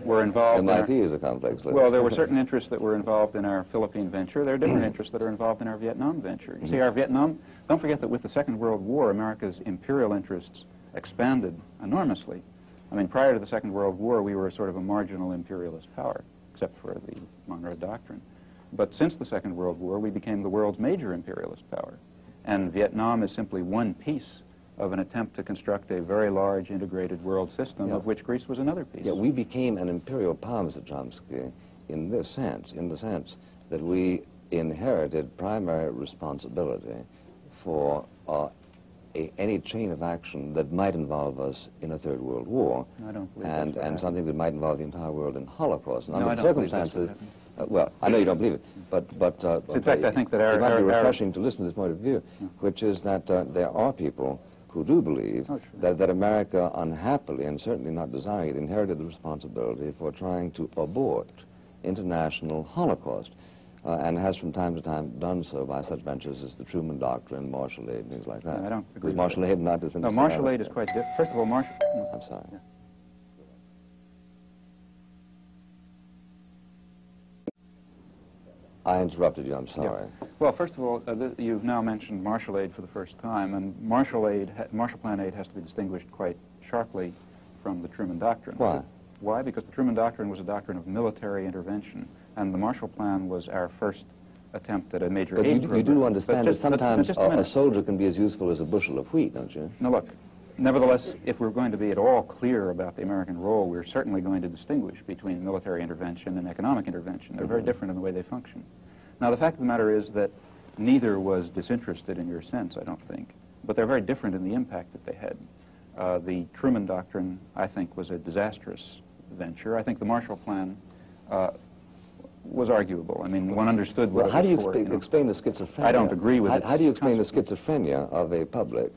were involved MIT is a complex place. Well, there were certain interests that were involved in our Philippine venture. There are different interests that are involved in our Vietnam venture. You see, our Vietnam, don't forget that with the Second World War, America's imperial interests expanded enormously. I mean, prior to the Second World War, we were sort of a marginal imperialist power, except for the Monroe Doctrine. But since the Second World War, we became the world's major imperialist power. And Vietnam is simply one piece of an attempt to construct a very large integrated world system, of which Greece was another piece. Yeah, we became an imperial power, Mr. Chomsky, in the sense that we inherited primary responsibility for any chain of action that might involve us in a Third World War, I don't believe and something that might involve the entire world in Holocaust. And no, under the circumstances, well, I know you don't believe it, but in fact, I think that it might be refreshing to listen to this point of view, which is that there are people who do believe that America, unhappily and certainly not desiring it, inherited the responsibility for trying to abort international Holocaust, and has from time to time done so by such ventures as the Truman Doctrine, Marshall Aid, and things like that. No, I don't agree. Is Marshall Aid not as No, Marshall Aid is quite different. First of all, Marshall... I'm sorry. Yeah. I interrupted you, I'm sorry. Yeah. Well, first of all, you've now mentioned Marshall Aid for the first time, and Marshall Plan Aid has to be distinguished quite sharply from the Truman Doctrine. Why? Why? Because the Truman Doctrine was a doctrine of military intervention, and the Marshall Plan was our first attempt at a major aid program. But you do understand that sometimes a soldier can be as useful as a bushel of wheat, don't you? Now look, nevertheless, if we're going to be at all clear about the American role, we're certainly going to distinguish between military intervention and economic intervention. They're very different in the way they function. Now, the fact of the matter is that neither was disinterested in your sense, I don't think, but they're very different in the impact that they had. The Truman Doctrine, I think, was a disastrous venture. I think the Marshall Plan was arguable. I mean, one understood what how do you for, explain the schizophrenia? I don't agree with it. How do you explain the schizophrenia of a public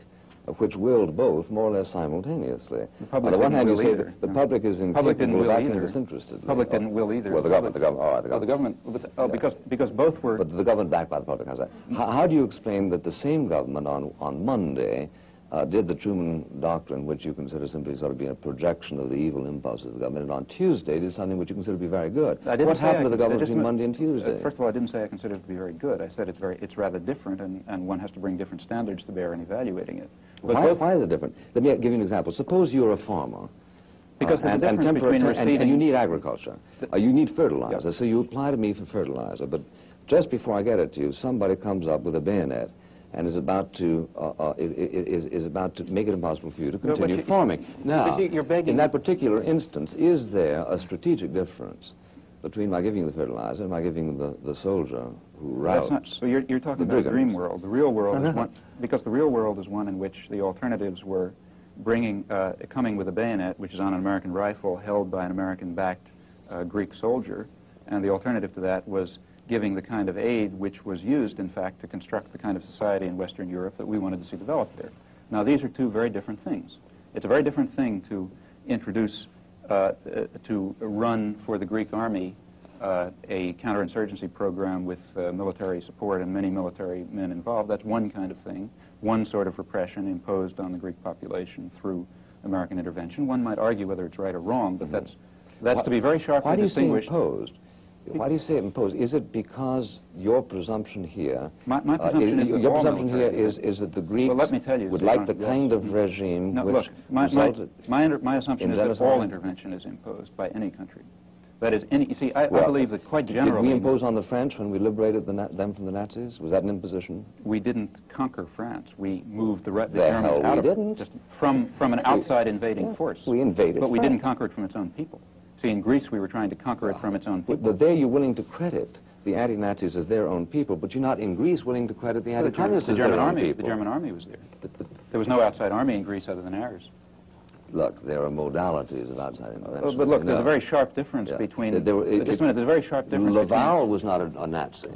which willed both more or less simultaneously? On the one hand, you say that the public is incapable of acting disinterestedly. The public didn't will either. Well, the government, all right, the government, because both were... But the government backed by the public, how's that? How do you explain that the same government on Monday did the Truman Doctrine, which you consider simply sort of being a projection of the evil impulses of the government, and on Tuesday did something which you consider to be very good? What happened to the government between Monday and Tuesday? First of all, I didn't say I considered it to be very good. I said it's rather different, and one has to bring different standards to bear in evaluating it. But why is it different? Let me give you an example. Suppose you're a farmer. Because there's a difference between receiving... And you need agriculture. You need fertilizer, so you apply to me for fertilizer. But just before I get it to you, somebody comes up with a bayonet and is about to make it impossible for you to continue farming. Now, in that particular instance, is there a strategic difference between my giving you the fertilizer and my giving the soldier who routs? That's not, so you're talking about the dream world. The real world is one, because the real world is one in which the alternatives were coming with a bayonet, which is on an American rifle held by an American-backed Greek soldier, and the alternative to that was giving the kind of aid which was used, in fact, to construct the kind of society in Western Europe that we wanted to see developed there. Now, these are two very different things. It's a very different thing to introduce, to run for the Greek army a counterinsurgency program with military support and many military men involved. That's one kind of thing, one sort of repression imposed on the Greek population through American intervention. One might argue whether it's right or wrong, but that's to be very sharply distinguished. Why do you say imposed? Why do you say imposed? Is it because your presumption here... My presumption is that your presumption here is that the Greeks would like the kind of regime which resulted... My assumption is that all intervention is imposed by any country. That is, you see, I believe that quite generally... Did we impose on the French when we liberated them from the Nazis? Was that an imposition? We didn't conquer France. We moved the Germans out of it. Just from an outside invading force. We invaded But we France. didn't conquer it from its own people. See, in Greece, we were trying to conquer it from its own people. But there you're willing to credit the anti-Nazis as their own people, but you're not in Greece willing to credit the anti-communists as their own people. The German army was there. There was no outside army in Greece other than ours. Look, there are modalities of outside intervention. But look, there's a very sharp difference between... Just a minute, there's a very sharp difference Laval was not a Nazi.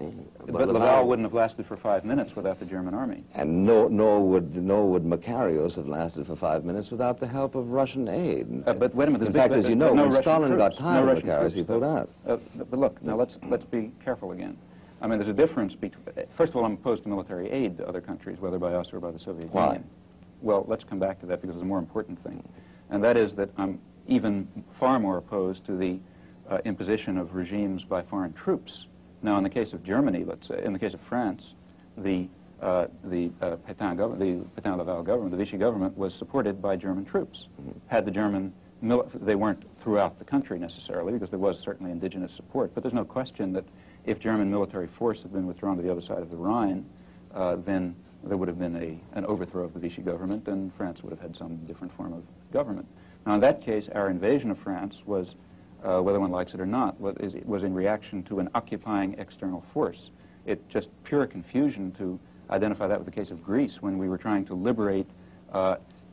But Laval wouldn't have lasted for 5 minutes without the German army. And nor would Makarios have lasted for 5 minutes without the help of Russian aid. But wait a minute. In fact, as you know, when Stalin got tired of Makarios, he pulled out. But look, now let's be careful again. I mean, there's a difference between... First of all, I'm opposed to military aid to other countries, whether by us or by the Soviet Union. Why? Well, let's come back to that because it's a more important thing. And that is that even far more opposed to the imposition of regimes by foreign troops. Now, in the case of Germany, let's say, in the case of France, the Pétain Laval government, the Vichy government, was supported by German troops. Had the German, they weren't throughout the country necessarily, because there was certainly indigenous support, but there's no question that if German military force had been withdrawn to the other side of the Rhine, then there would have been an overthrow of the Vichy government, and France would have had some different form of government. Now, in that case, our invasion of France was, whether one likes it or not, was in reaction to an occupying external force. It's just pure confusion to identify that with the case of Greece, when we were trying to liberate,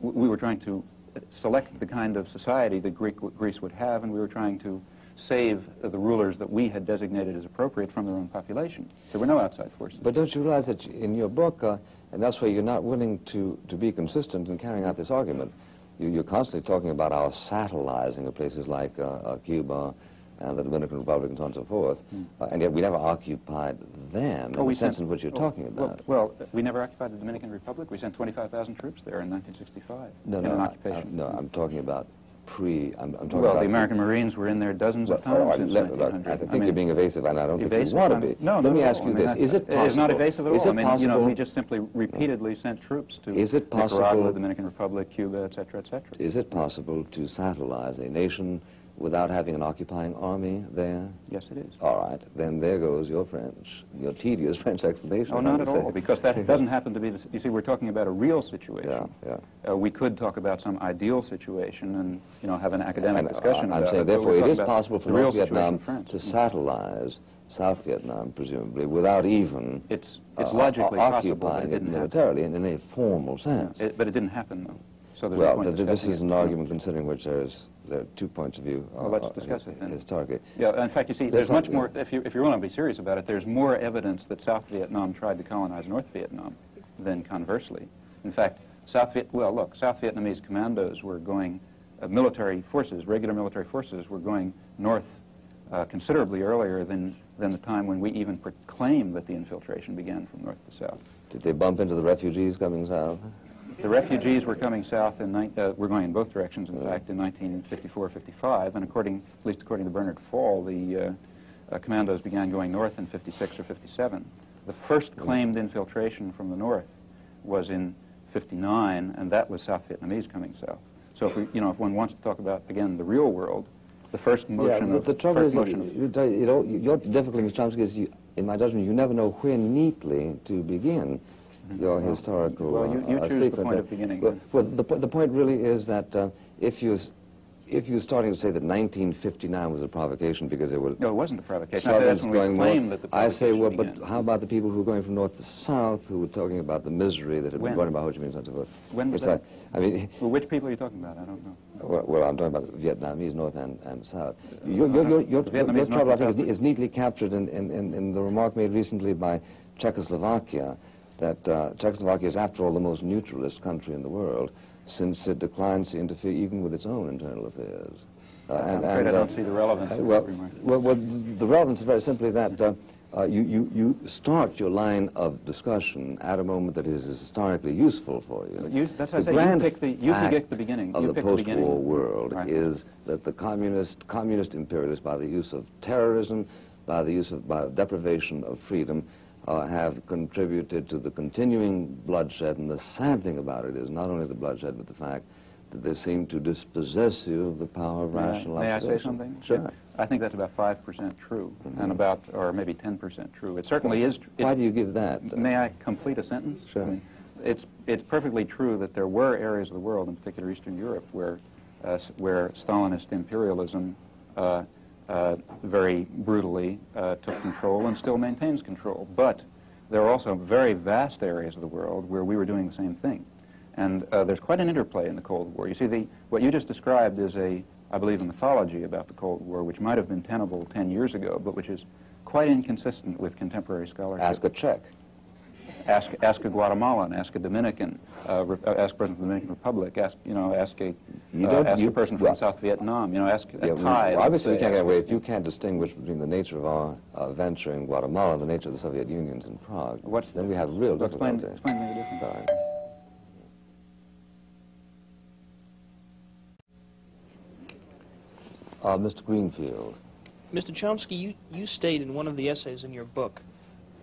we were trying to select the kind of society that Greece would have, and we were trying to save the rulers that we had designated as appropriate from their own population. There were no outside forces. But don't you realize that in your book, and that's why you're not willing to be consistent in carrying out this argument, you're constantly talking about our satellizing of places like Cuba and the Dominican Republic and so on and so forth, and yet we never occupied them in the sense in which you're talking about. Well, we never occupied the Dominican Republic. We sent 25,000 troops there in 1965 in an occupation. No, I'm talking about I'm talking well, about the American Marines were in there dozens of times since 1900. I think you're being evasive, and I don't think you want to be. No, Let me ask you this. Is it possible? It is not evasive at all. Is it possible? You know, we just simply repeatedly sent troops to Nicaragua, the Dominican Republic, Cuba, et cetera, et cetera. Is it possible to satellize a nation without having an occupying army there? Yes, it is. All right. Then there goes your your tedious French explanation. Oh, not at all, because that doesn't happen to be, you see, we're talking about a real situation. Yeah. We could talk about some ideal situation and, you know, have an academic discussion about it. I'm saying, therefore, it is possible for North Vietnam to satellize South Vietnam, presumably, without even it's logically occupying it militarily and in a formal sense. But it didn't happen, though. So there's well, this is an argument considering which there are 2 points of view. Well, let's discuss it then. Historically. Yeah, in fact, you see, there's much more, if you're willing to be serious about it, there's more evidence that South Vietnam tried to colonize North Vietnam than conversely. In fact, South Vietnamese commandos were going, military forces, regular military forces, were going north considerably earlier than the time when we even proclaimed that the infiltration began from north to south. Did they bump into the refugees coming south? The refugees were coming south, were going in both directions, in fact, in 1954-55, and at least according to Bernard Fall, the commandos began going north in 56 or 57. The first claimed infiltration from the north was in 59, and that was South Vietnamese coming south. So if one wants to talk about, again, the real world, the first motion the trouble is, your difficulty with Chomsky is, in my judgment, you never know where neatly to begin your historical you choose sequence. the point of beginning. Well, the point really is that if you're starting to say that 1959 was a provocation because there were... No, it wasn't a provocation. I said that's when we claimed that the provocation began. But how about the people who were going from north to south who were talking about the misery that had been brought about Ho Chi Minh and so on and so forth? When was that? Well, which people are you talking about? I don't know. Well, I'm talking about Vietnamese, north and south. Your trouble, I think, is neatly captured in the remark made recently by Czechoslovakia, that Czechoslovakia is, after all, the most neutralist country in the world, since it declines to interfere even with its own internal affairs. I'm afraid I don't see the relevance of that remark. Well, the relevance is very simply that you start your line of discussion at a moment that is historically useful for you. That's why I say you predict the beginning. Of the post-war world is that the communist imperialists, by the use of terrorism, by deprivation of freedom, have contributed to the continuing bloodshed, and the sad thing about it is not only the bloodshed, but the fact that they seem to dispossess you of the power of rational observation. May I say something? Sure. I think that's about 5% true, and or maybe 10% true. It certainly is. Why do you give that? May I complete a sentence? Sure. I mean, it's perfectly true that there were areas of the world, in particular Eastern Europe, where Stalinist imperialism very brutally took control and still maintains control. But there are also very vast areas of the world where we were doing the same thing. And there's quite an interplay in the Cold War. You see, what you just described is I believe, a mythology about the Cold War, which might have been tenable 10 years ago, but which is quite inconsistent with contemporary scholarship. Ask a Czech. Ask a Guatemalan, ask a Dominican, ask President of the Dominican Republic, ask a person from South Vietnam, ask a Thai. Well, obviously, we can't get away if you can't distinguish between the nature of our venture in Guatemala and the nature of the Soviet Union's in Prague. Then we have real difficulty. Explain me the difference. Sorry. Mr. Greenfield. Mr. Chomsky, you state in one of the essays in your book,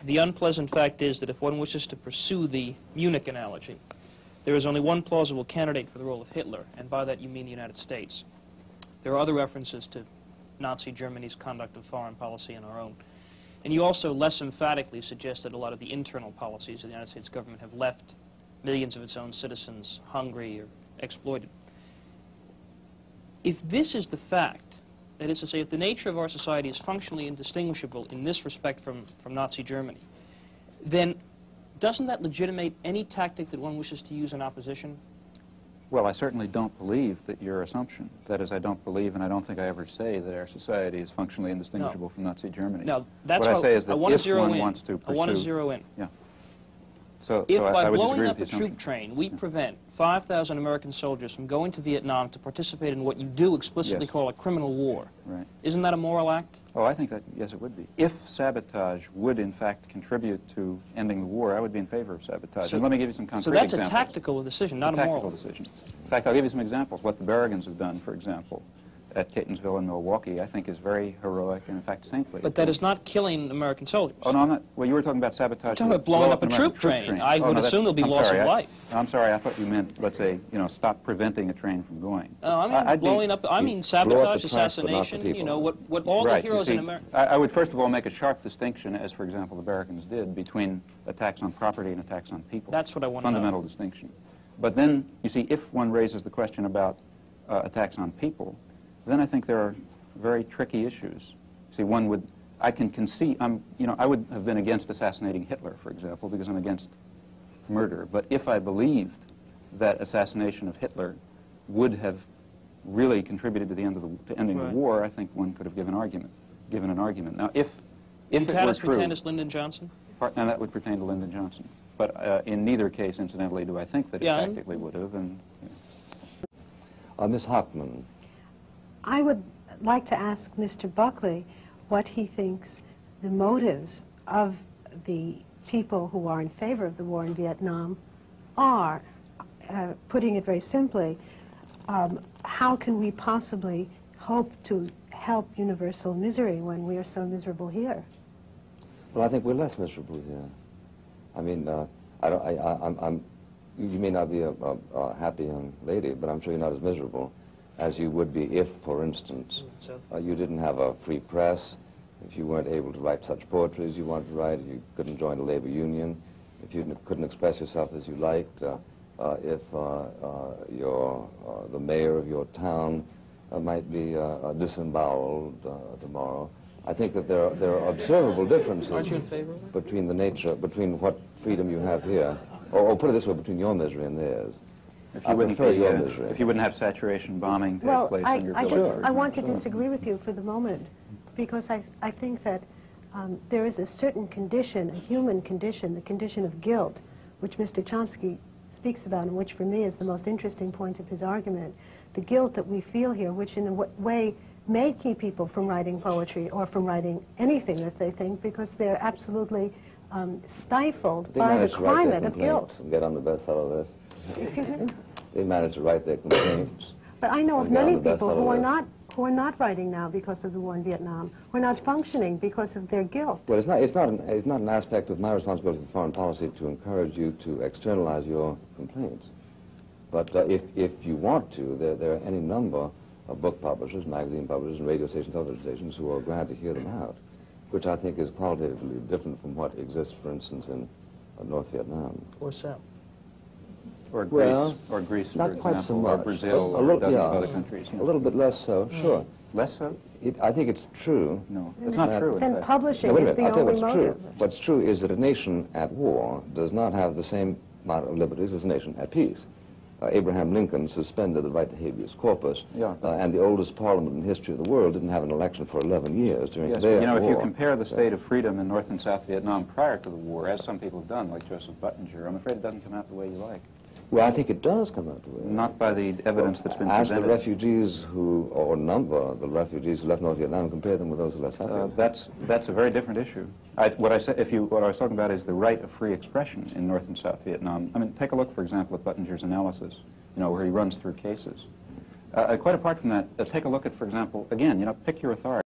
the unpleasant fact is that if one wishes to pursue the Munich analogy, there is only one plausible candidate for the role of Hitler, and by that you mean the United States. There are other references to Nazi Germany's conduct of foreign policy and our own. And you also less emphatically suggest that a lot of the internal policies of the United States government have left millions of its own citizens hungry or exploited. If this is the fact, that is to say, if the nature of our society is functionally indistinguishable in this respect from Nazi Germany, then doesn't that legitimate any tactic that one wishes to use in opposition? Well, I certainly don't believe that your assumption. That is, I don't believe, and I don't think I ever say that our society is functionally indistinguishable from Nazi Germany. No, that's what I say is that if one wants to pursue... I want to zero in. Yeah. If by I would blowing disagree up with a the troop assumption. train, we prevent 5,000 American soldiers from going to Vietnam to participate in what you do explicitly Yes. call a criminal war, Right. isn't that a moral act? Oh, I think that, yes, it would be. If sabotage would, in fact, contribute to ending the war, I would be in favor of sabotage. So- and let me give you some concrete So that's examples. a tactical decision, not It's a a moral. tactical decision. In fact, I'll give you some examples. What the Berrigans have done, for example, at Catonsville and Milwaukee, I think is very heroic and, in fact, saintly. But that is not killing American soldiers. Oh, no, I'm not. Well, you were talking about sabotage. You're talking about blowing up a an troop American train. I would assume there'll be I'm loss sorry, of life. I'm sorry, I thought you meant, let's say, you know, stop preventing a train from going. I mean I'd be- blowing up, I mean blow up sabotage, the tracks, but not the assassination, you people. know, what all Right, the you heroes see, in America... I would first of all make a sharp distinction, as, for example, the Berrigans did, between attacks on property and attacks on people. That's what I want to know. Fundamental distinction. But then, you see, if one raises the question about attacks on people, then I think there are very tricky issues. See, one would, I can concede, you know, I would have been against assassinating Hitler, for example, because I'm against murder. But if I believed that assassination of Hitler would have really contributed to the end of to ending Right. the war, I think one could have given an argument. Now, if it were Mutatis true, mutandis Lyndon Johnson? and that would pertain to Lyndon Johnson. But in neither case, incidentally, do I think that it Yeah, practically would have. And Ms. Hockman. I would like to ask Mr. Buckley what he thinks the motives of the people who are in favor of the war in Vietnam are. Putting it very simply, how can we possibly hope to help universal misery when we are so miserable here? Well, I think we're less miserable here. I mean, you may not be a happy young lady, but I'm sure you're not as miserable as you would be if, for instance, you didn't have a free press, if you weren't able to write such poetry as you wanted to write, if you couldn't join a labor union, if you couldn't express yourself as you liked, if the mayor of your town might be disemboweled tomorrow. I think that there are observable differences Aren't you in favor of that? between the nature, between what freedom you have here, or put it this way, between your misery and theirs. if I you wouldn't prefer be, your misery. if you wouldn't have saturation bombing take Well, place I in your village. want to disagree with you for the moment, because I think that there is a certain condition, a human condition, the condition of guilt, which Mr. Chomsky speaks about, and which for me is the most interesting point of his argument. The guilt that we feel here, which in a way may keep people from writing poetry or from writing anything that they think, because they're absolutely stifled by the climate of guilt. And get on the best out of this. Excuse me? They manage to write their complaints. But I know of And get on many the best people out of who this. are not writing now because of the war in Vietnam, who are not functioning because of their guilt. Well, it's not an aspect of my responsibility for foreign policy to encourage you to externalize your complaints. But if you want to, there are any number of book publishers, magazine publishers, and radio stations, television stations who are glad to hear them out, which I think is qualitatively different from what exists, for instance, in North Vietnam. Or so. Or Greece, Well, or Greece, not for quite example, so or much. Brazil, A or little- dozens yeah, of other countries. A little bit less so, sure. Less so? I think it's true. No, it's not true. in Then fact. publishing Now, wait a is minute, the I'll tell you only what's motive. true. What's true is that a nation at war does not have the same amount of liberties as a nation at peace. Abraham Lincoln suspended the right to habeas corpus, Yeah. And the oldest parliament in the history of the world didn't have an election for 11 years during Yes, their but, you know, if you war. compare the state of freedom in North and South Vietnam prior to the war, as some people have done, like Joseph Buttinger, I'm afraid it doesn't come out the way you like. Well, I think it does come out the way. Not by the evidence that's been Ask the presented. refugees or number the refugees who left North Vietnam and compare them with those who left South Vietnam. That's a very different issue. What I was talking about is the right of free expression in North and South Vietnam. I mean, take a look, for example, at Buttinger's analysis, you know, where he runs through cases. Quite apart from that, take a look at, for example, again, you know, pick your authority.